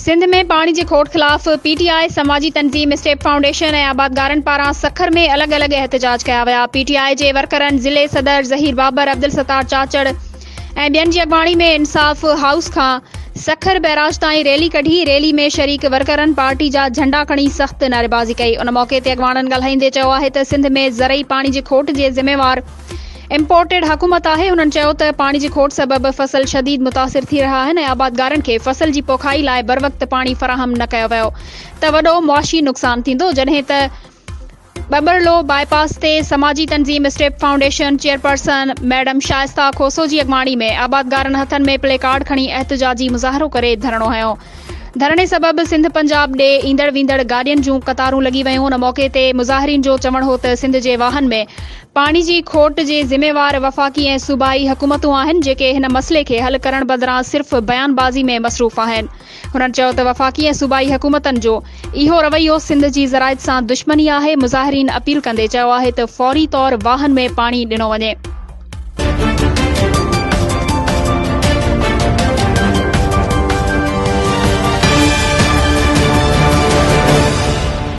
सिंध में पानी जे खोट खिलाफ़ पीटीआई समाजी तंज़ीम स्टेप फाउंडेशन ऐं आबादगारनि पारां सखर में अलॻि अलॻि एहतजाज कया विया। पीटीआई जे वर्करनि ज़िले सदर ज़हीर बाबर, अब्दुल सत्तार चाचड़ ऐं ॿियनि जी अॻवाणी में इंसाफ़ हाउस खां सखर बैराज ताईं रैली कढी। रैली में शरीक वर्करनि पार्टी जा झंडा खणी सख़्त नारेबाज़ी कई। उन मौक़े ते अॻवाणनि ॻाल्हाईंदे चयो आहे त सिंध में ज़रई पाणी जी खोट जे ज़िम्मेवार इम्पोर्टेड हुकूमत आहे। उन्हनि चयो त पाणी जी खोट सबबि फसल शदीद मुतासिर थी रहा आहिनि ऐं आबादगारनि खे फसल जी पोखाई लाइ बर वक़्ति पाणी फराहम न कयो वियो त वॾो मुआशी नुक़सान थींदो। जॾहिं त बबरलो बाईपास ते समाजी तंज़ीम Step Foundation chairperson madam Shaista Khoso ji अॻवाणी में आबादगारनि हथनि में प्ले कार्ड खणी एहतजाजी मुज़ाहिरो करे धरणो हयो। धरणे सबबि सिंध पंजाब ॾे ईंदड़ वींदड़ गाॾियुनि जूं क़तारूं लॻी वयूं। उन मौक़े ते मुज़ाहिरीन जो चवणु हो त सिंध जे वाहन में पाणी जी खोट जे ज़िम्मेवार वफ़ाक़ी ऐं सूबाई हुकूमतूं आहिनि जेके हिन मसइले खे हल करण बदिरां सिर्फ़ बयानबाज़ी में मसरूफ़ आहिनि। हुननि चयो त वफ़ाक़ी ऐं सूबाई हुकूमतनि जो इहो रवैयो सिंध जी ज़राइत सां दुश्मनी आहे। मुज़ाहिरीन अपील कंदे चयो आहे त फौरी तौर वाहन में पाणी ॾिनो वञे।